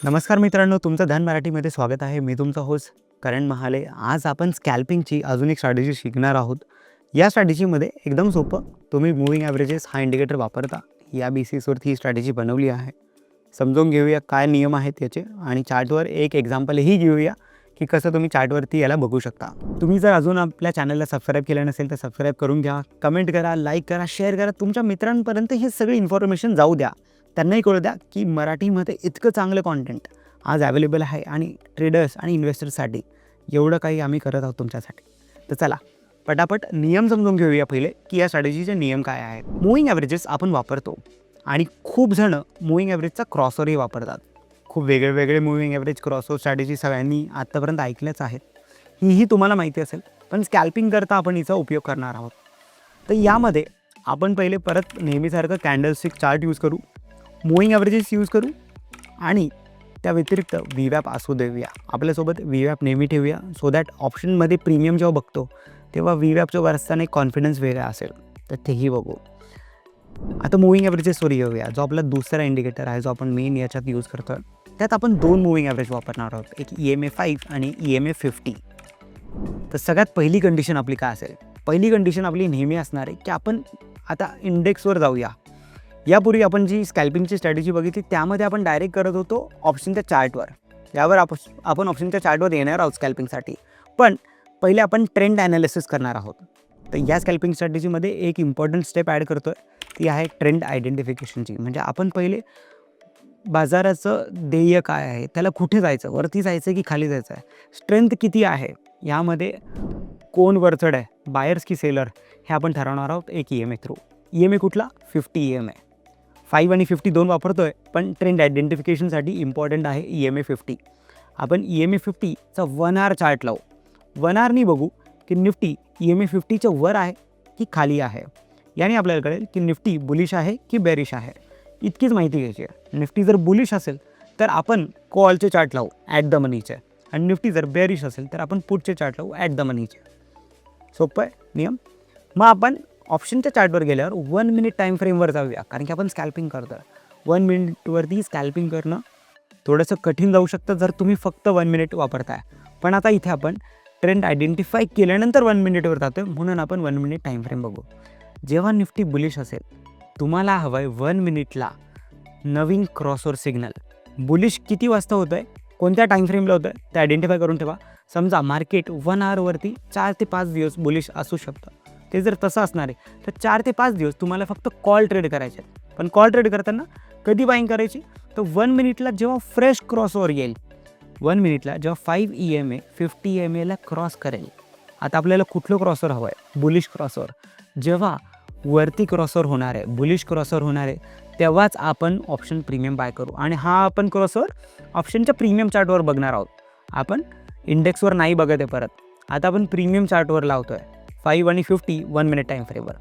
नमस्कार मित्रांनो, तुमचं धन मराठीमध्ये स्वागत आहे. मी तुमचा होस्ट करण महाले. आज आपण स्कॅल्पिंगची अजून एक स्ट्रॅटेजी शिकणार आहोत. या स्ट्रॅटेजीमध्ये एकदम सोपं, तुम्ही मूव्हिंग ॲव्हरेजेस हा इंडिकेटर वापरता या बेसिसवरती ही स्ट्रॅटेजी बनवली आहे. समजून घेऊया काय नियम आहेत याचे आणि चार्टवर एक एक्झाम्पलही घेऊया की कसं तुम्ही चार्टवरती याला बघू शकता. तुम्ही जर अजून आपल्या चॅनलला सबस्क्राईब केलं नसेल तर सबस्क्राईब करून घ्या. कमेंट करा, लाईक करा, शेअर करा. तुमच्या मित्रांपर्यंत हे सगळी इन्फॉर्मेशन जाऊ द्या. त्यांनाही कळू द्या की मराठीमध्ये इतकं चांगलं कॉन्टेंट आज अवेलेबल आहे आणि ट्रेडर्स आणि इन्व्हेस्टर्ससाठी एवढं काही आम्ही करत आहोत तुमच्यासाठी. तर चला पटापट नियम समजून घेऊया पहिले की या स्ट्रॅटेजीचे नियम काय आहेत. मूव्हिंग ॲव्हरेजेस आपण वापरतो आणि खूप जण मूव्हिंग ॲव्हरेजचा क्रॉसओव्हरही वापरतात. खूप वेगळे मूव्हिंग ॲव्हरेज क्रॉसओव्हर स्ट्रॅटेजी सगळ्यांनी आत्तापर्यंत ऐकल्याच आहेत. हीही तुम्हाला माहिती असेल, पण स्कॅल्पिंग करता आपण हिचा उपयोग करणार आहोत. तर यामध्ये आपण पहिले परत नेहमीसारखं कॅन्डलस्टिक चार्ट यूज करू, मूव्हिंग ॲव्हरेजेस यूज करू आणि त्या व्यतिरिक्त व्हीवॅप असू देऊया. आपल्यासोबत व्हीवॅप नेहमी ठेवूया सो दॅट ऑप्शनमध्ये प्रीमियम जेव्हा बघतो तेव्हा व्हीवॅपच्या असताना एक कॉन्फिडन्स वेगळा असेल तर तेही बघू. आता मूव्हिंग ॲव्हरेजेसवर येऊया. जो आपला दुसरा इंडिकेटर आहे जो आपण मेन याच्यात यूज करतो त्यात आपण दोन मूव्हिंग ॲव्हरेज वापरणार आहोत, एक EMA 5 आणि EMA 50. तर सगळ्यात पहिली कंडिशन आपली काय असेल? पहिली कंडिशन आपली नेहमी असणार आहे की आपण आता इंडेक्सवर जाऊया. यापूर्वी आपण जी स्कॅल्पिंगची स्ट्रॅटेजी बघितली त्यामध्ये आपण डायरेक्ट करत होतो ऑप्शनच्या चार्टवर. यावर आपण ऑप्शनच्या चार्टवर येणार आहोत स्कॅल्पिंगसाठी. पण पहिले आपण ट्रेंड ॲनालिसिस करणार आहोत. तर या स्कॅल्पिंग स्ट्रॅटेजीमध्ये एक इम्पॉर्टंट स्टेप ॲड करतो आहे, ती आहे ट्रेंड आयडेंटिफिकेशनची. म्हणजे आपण पहिले बाजाराचं ध्येय काय आहे, त्याला कुठे जायचं, वरती जायचं आहे की खाली जायचं आहे, स्ट्रेंथ किती आहे, यामध्ये कोण वरचढ आहे, बायर्स की सेलर, हे आपण ठरवणार आहोत एक EMA थ्रू. EMA कुठला? 50 EMA. 5 आणि 50 दोन वापरतो आहे, पण ट्रेंड आयडेंटिफिकेशनसाठी इम्पॉर्टंट आहे EMA 50. आपण EMA 50चा 1 आवर चार्ट लावू. 1 आवरनी बघू की निफ्टी EMA 50च्या वर आहे की खाली आहे. याने आपल्याला कळेल की निफ्टी बुलिश आहे की बेरिश आहे. इतकीच माहिती घ्यायची आहे. निफ्टी जर बुलिश असेल तर आपण कॉलचे चार्ट लावू ॲट द मनीचे, आणि निफ्टी जर बेरिश असेल तर आपण पुटचे चार्ट लावू ॲट द मनीचे. सोपं आहे नियम. मग आपण ऑप्शनच्या चार्टवर गेल्यावर 1 मिनिट टाईम फ्रेमवर जाऊया, कारण की आपण स्कॅल्पिंग करतो. 1 मिनिटवरती स्कॅल्पिंग करणं थोडंसं कठीण जाऊ शकतं जर तुम्ही फक्त 1 मिनिट वापरताय. पण आता इथे आपण ट्रेंड आयडेंटिफाय केल्यानंतर 1 मिनिटवर जातो आहे, म्हणून आपण 1 मिनिट टाईम फ्रेम बघू. जेव्हा निफ्टी बुलिश असेल, तुम्हाला हवं आहे 1 मिनिटला नवीन क्रॉसओव्हर सिग्नल. बुलिश किती वाजता होतं आहे, कोणत्या टाईम फ्रेमला होतं आहे ते आयडेंटिफाय करून ठेवा. समजा मार्केट 1 आवरवरती 4 ते 5 दिवस बुलिश असू शकतं. ते जर तसं असणार आहे तर 4 ते 5 दिवस तुम्हाला फक्त कॉल ट्रेड करायचे आहेत. पण कॉल ट्रेड करताना कधी बाईंग करायची? तर 1 मिनिटला जेव्हा फ्रेश क्रॉसओव्हर येईल, 1 मिनिटला जेव्हा 5 EMA 50 EMAला क्रॉस करेल. आता आपल्याला कुठलं क्रॉसओव्हर हवं आहे? Bullish crossover. जेव्हा वरती क्रॉसओव्हर होणार आहे, बुलिश क्रॉसओव्हर होणार आहे, तेव्हाच आपण ऑप्शन प्रीमियम बाय करू. आणि हा आपण क्रॉसओव्हर ऑप्शनच्या प्रीमियम चार्टवर बघणार आहोत. आपण इंडेक्सवर नाही बघत आहे परत. आता आपण प्रीमियम चार्टवर लावतो आहे 5 आणि 50 1 मिनिट टाईम फ्रेमवर.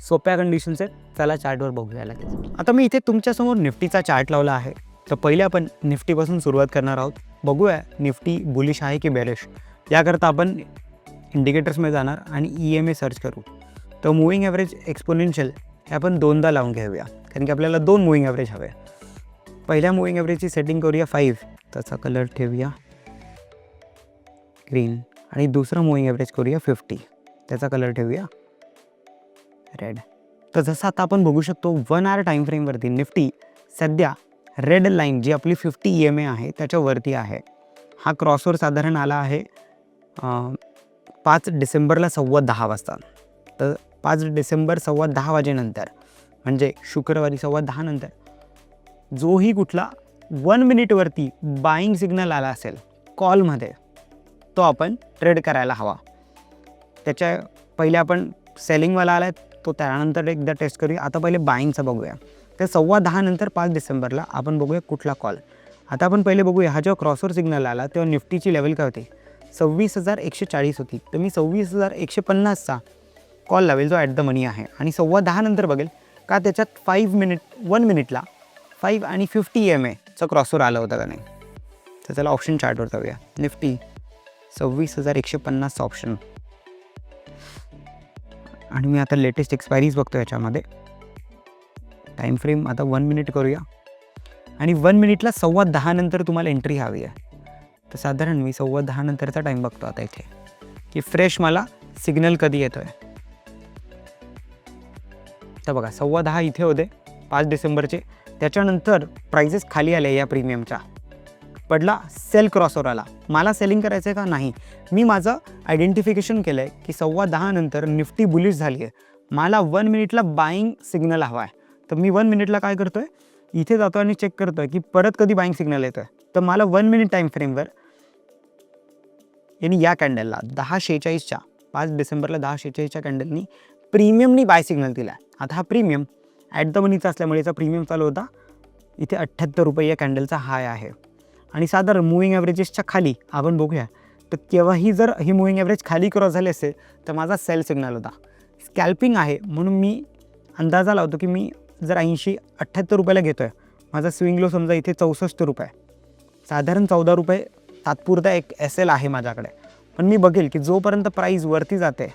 सोप्या कंडिशन्स आहेत. चला चार्टवर बघूया लगेच. आता मी इथे तुमच्यासमोर निफ्टीचा चार्ट लावला आहे. तर पहिले आपण निफ्टीपासून सुरुवात करणार आहोत. बघूया निफ्टी बुलिश आहे की बेरिश. याकरता आपण इंडिकेटर्समध्ये जाणार आणि EMA सर्च करू. तर मूव्हिंग ॲव्हरेज एक्सपोनेन्शियल हे आपण दोनदा लावून घेऊया, कारण की आपल्याला 2 मूव्हिंग ॲव्हरेज हवे. पहिल्या मूव्हिंग ॲव्हरेजची सेटिंग करूया 5, त्याचा कलर ठेवूया ग्रीन. आणि दुसरा मूव्हिंग ॲव्हरेज करूया 50, त्याचा कलर ठेवूया रेड. तर जसं आता आपण बघू शकतो 1 आवर टाईम फ्रेमवरती निफ्टी सध्या रेड लाईन जी आपली 50 EMA आहे त्याच्यावरती आहे. हा क्रॉसओव्हर साधारण आला आहे 5 डिसेंबरला 10:15 वाजता. तर 5 डिसेंबर 10:15 वाजेनंतर म्हणजे शुक्रवारी 10:15 नंतर जोही कुठला 1 मिनिटवरती बाईंग सिग्नल आला असेल कॉलमध्ये, तो आपण ट्रेड करायला हवा. त्याच्या पहिले आपण सेलिंगवाला आला आहे तो त्यानंतर एकदा टेस्ट करूया. आता पहिले बाईंगचं बघूया. तर 10:15 नंतर 5 डिसेंबरला आपण बघूया कुठला कॉल. आता आपण पहिले बघूया हा जेव्हा क्रॉसओव्हर सिग्नल आला तेव्हा निफ्टीची लेवल काय होती? 26,140 होती. तर मी 26,150चा कॉल लावेल जो ॲट द मनी आहे. आणि 10:15 नंतर बघेल का त्याच्यात 1 मिनिटला 5 आणि 50 EMAचं क्रॉसओव्हर आलं होतं का नाही. तर चला ऑप्शन चार्टवर जाऊया. निफ्टी 26,150चा ऑप्शन. आणि मी आता लेटेस्ट एक्सपायरीज बघतो याच्यामध्ये. टाईम फ्रेम आता 1 मिनिट करूया. आणि 1 मिनिटला 10:15 नंतर तुम्हाला एंट्री हवी आहे. तर साधारण मी 10:15 नंतरचा टाईम बघतो आता इथे की फ्रेश मला सिग्नल कधी येतो आहे. तर बघा 10:15 इथे होते 5 डिसेंबरचे. त्याच्यानंतर प्राइजेस खाली आले या प्रीमियमच्या. पडला सेल क्रॉसवर आला. मला सेलिंग करायचं आहे का नाही, मी माझं आयडेंटिफिकेशन केलं आहे की 10:15 नंतर निफ्टी बुलिश झाली आहे. मला 1 मिनिटला बाईंग सिग्नल हवा आहे. तर मी 1 मिनिटला काय करतो आहे, इथे जातो आणि चेक करतो आहे की परत कधी बाईंग सिग्नल येतो आहे. तर मला 1 मिनिट टाईम फ्रेमवर यांनी या कॅन्डलला 10:46च्या 5 डिसेंबरला 10:46च्या कॅन्डलनी प्रीमियमनी बाय सिग्नल दिला आहे. आता हा प्रीमियम ॲट द मनीचा असल्यामुळे याचा प्रीमियम चालू होता इथे 78 रुपये या कॅन्डलचा हाय आहे. आणि साधारण मूविंग ॲव्हरेजेसच्या खाली आपण बघूया तर केव्हाही जर ही मूविंग ॲव्हरेज खाली क्रॉस झाली असेल तर माझा सेल सिग्नल होता. स्कॅल्पिंग आहे म्हणून मी अंदाजा लावतो की मी जर 78 रुपयाला घेतो आहे, माझा स्विंग लो समजा इथे 64 रुपये, साधारण 14 रुपये तात्पुरता एक SL आहे माझ्याकडे. पण मी बघेल की जोपर्यंत प्राईस वरती जाते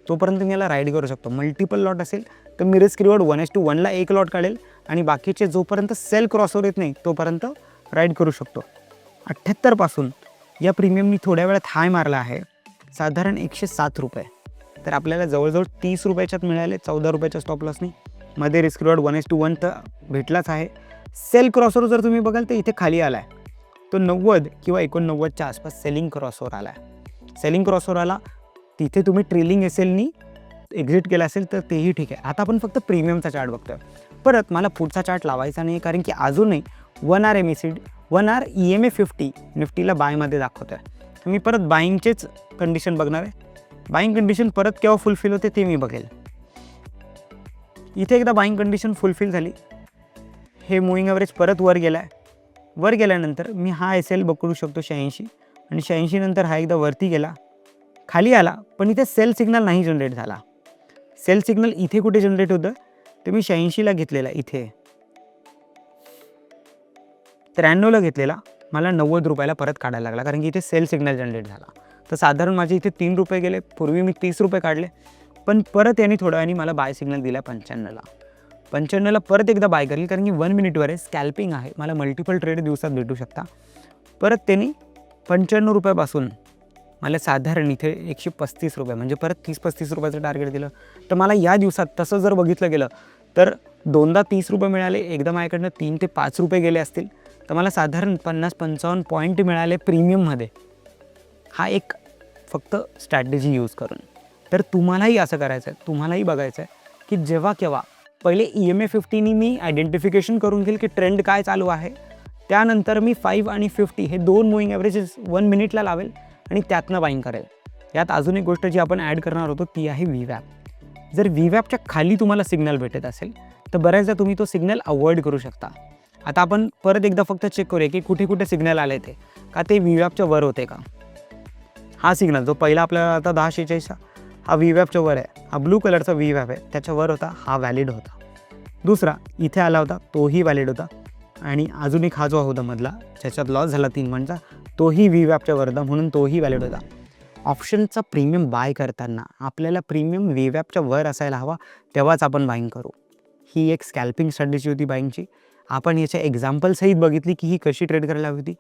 तोपर्यंत मी याला राईड करू शकतो. मल्टिपल लॉट असेल तर मी रिस्क रिवॉर्ड 1:1ला एक लॉट काढेल आणि बाकीचे जोपर्यंत सेल क्रॉसवर येत नाही तोपर्यंत राईड करू शकतो. 78 पासून या प्रीमियमनी थोड्या वेळात हाय मारला आहे साधारण 107 रुपये. तर आपल्याला जवळजवळ 30 रुपयाच्यात मिळाले 14 रुपयाच्या स्टॉप लॉसनी. मध्ये रिस्क रिवॉर्ड 1:1 तर भेटलाच आहे. सेल क्रॉसवर जर तुम्ही बघाल तर इथे खाली आला आहे, तो 90 किंवा 89च्या आसपास सेलिंग क्रॉसवर आला आहे. सेलिंग क्रॉसवर आला तिथे तुम्ही ट्रेलिंग SLनी एक्झिट केला असेल तर तेही ठीक आहे. आता आपण फक्त प्रीमियमचा चार्ट बघतोय. परत मला पुढचा चार्ट लावायचा नाही कारण की अजूनही 1 आर MACD 1 आर EMA 50 निफ्टीला बायमध्ये दाखवतो आहे. मी परत बाईंगचेच कंडिशन बघणार आहे. बाईंग कंडिशन परत केव्हा फुलफिल होते ते मी बघेल. इथे एकदा बाईंग कंडिशन फुलफिल झाली, हे मूविंग ॲव्हरेज परत वर गेला आहे. वर गेल्यानंतर मी हा SL बघू शकतो 86 आणि 86 नंतर हा एकदा वरती गेला, खाली आला, पण इथे सेल सिग्नल नाही जनरेट झाला. सेल सिग्नल इथे कुठे जनरेट होतं ते मी 86ला घेतलेला, इथे 93ला घेतलेला, मला 90 रुपयाला परत काढायला लागला कारण की इथे सेल सिग्नल जनरेट झाला. तर साधारण माझे इथे 3 रुपये गेले. पूर्वी मी 30 रुपये काढले, पण परत यांनी थोड्या वेळाने मला बाय सिग्नल दिला 95ला. 95ला परत एकदा बाय करेल कारण की 1 मिनिटवर आहे, स्कॅल्पिंग आहे, मला मल्टिपल ट्रेड दिवसात भेटू शकता. परत त्यांनी 95 रुपयापासून मला साधारण इथे 135 रुपये म्हणजे परत 30-35 रुपयाचं टार्गेट दिलं. तर मला या दिवसात तसं जर बघितलं गेलं तर दोनदा 30 रुपये मिळाले, एकदा माझ्याकडनं 3 ते 5 रुपये गेले असतील. तर मला साधारण 50-55 पॉईंट मिळाले प्रीमियममध्ये. हा एक फक्त स्ट्रॅटेजी यूज करून. तर तुम्हालाही असं करायचं आहे, तुम्हालाही बघायचं आहे की जेव्हा केव्हा पहिले EMA 50नी मी आयडेंटिफिकेशन करून घेईल की ट्रेंड काय चालू आहे. त्यानंतर मी 5 आणि 50 हे दोन मूविंग ॲव्हरेजेस 1 मिनिटला लावेल आणि त्यातनं बाईंग करेल. यात अजून एक गोष्ट जी आपण ॲड करणार होतो ती आहे VWAP. जर VWAPच्या खाली तुम्हाला सिग्नल भेटत असेल तर बऱ्याचदा तुम्ही तो सिग्नल अवॉइड करू शकता. आता आपण परत एकदा फक्त चेक करूया की कुठे कुठे सिग्नल आले ते का ते VWAPच्या वर होते का. हा सिग्नल जो पहिला आपल्याला आता 10:46 हा VWAPच्या वर आहे, हा ब्लू कलरचा VWAP आहे त्याच्या वर होता, हा व्हॅलिड होता. दुसरा इथे आला होता तोही व्हॅलिड होता. आणि अजून एक हा जो होता मधला ज्याच्यात लॉस झाला 3 मंथचा तोही VWAPच्या वर होता म्हणून तोही व्हॅलिड होता. ऑप्शनचा प्रीमियम बाय करताना आपल्याला प्रीमियम VWAPच्या वर असायला हवा तेव्हाच आपण बाईंग करू. ही एक स्कॅल्पिंग स्ट्रॅटेजी होती बाईंगची. आपण याच्या एक्झाम्पलसहित बघितली की ही कशी ट्रेड करायला हवी होती.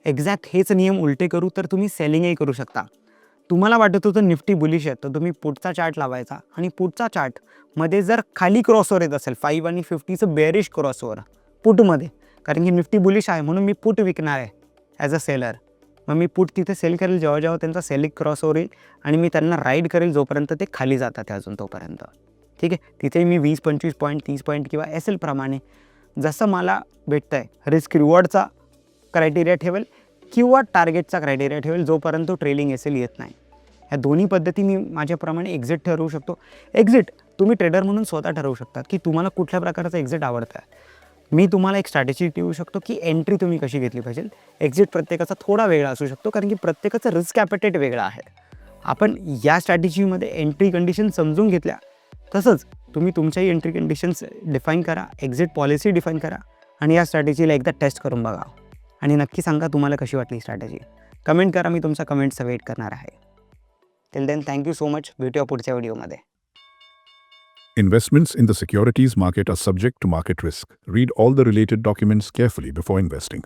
एक्झॅक्ट हेच नियम उलटे करू तर तुम्ही सेलिंगही करू शकता. तुम्हाला वाटत होतं निफ्टी बुलिश आहे तर तुम्ही पुढचा चार्ट लावायचा आणि पुढचा चार्टमध्ये जर खाली क्रॉसवर येत असेल 5 आणि 50चं बेरिश क्रॉसवर पुटमध्ये, कारण की निफ्टी बुलिश आहे म्हणून मी पुट विकणार आहे ॲज अ सेलर. मग मी पुट तिथे सेल करेल जेव्हा जेव्हा त्यांचा सेलिंग क्रॉसवर येईल आणि मी त्यांना राईड करेल जोपर्यंत ते खाली जातात अजून तोपर्यंत. ठीक आहे, तिथे मी 20-25 पॉईंट 30 पॉईंट किंवा SL प्रमाणे जसं मला भेटतं आहे रिस्क रिवॉर्डचा क्रायटेरिया ठेवेल किंवा टार्गेटचा क्रायटेरिया ठेवेल जोपर्यंत ट्रेलिंग SL येत नाही. ह्या दोन्ही पद्धती मी माझ्याप्रमाणे एक्झिट ठरवू शकतो. एक्झिट तुम्ही ट्रेडर म्हणून स्वतः ठरवू शकतात की तुम्हाला कुठल्या प्रकारचा एक्झिट आवडतं आहे. मी तुम्हाला एक स्ट्रॅटेजी देऊ शकतो की एंट्री तुम्ही कशी घेतली पाहिजे. एक्झिट प्रत्येकाचा थोडा वेगळा असू शकतो कारण की प्रत्येकाचं रिस्क ॲपेटाईट वेगळा आहे. आपण या स्ट्रॅटेजीमध्ये एंट्री कंडिशन समजून घेतल्या तसंच तुम्ही तुमच्याही एंट्री कंडिशन्स डिफाईन करा, एक्झिट पॉलिसी डिफाईन करा आणि या स्ट्रॅटेजीला एकदा टेस्ट करून बघा आणि नक्की सांगा तुम्हाला कशी वाटली स्ट्रॅटेजी. कमेंट करा, मी तुमचा कमेंट्सचा वेट करणार आहे. Till then thank you so much. भेटूया पुढच्या व्हिडिओमध्ये. Investments in the securities market are subject to market risk. Read all the related documents carefully before investing.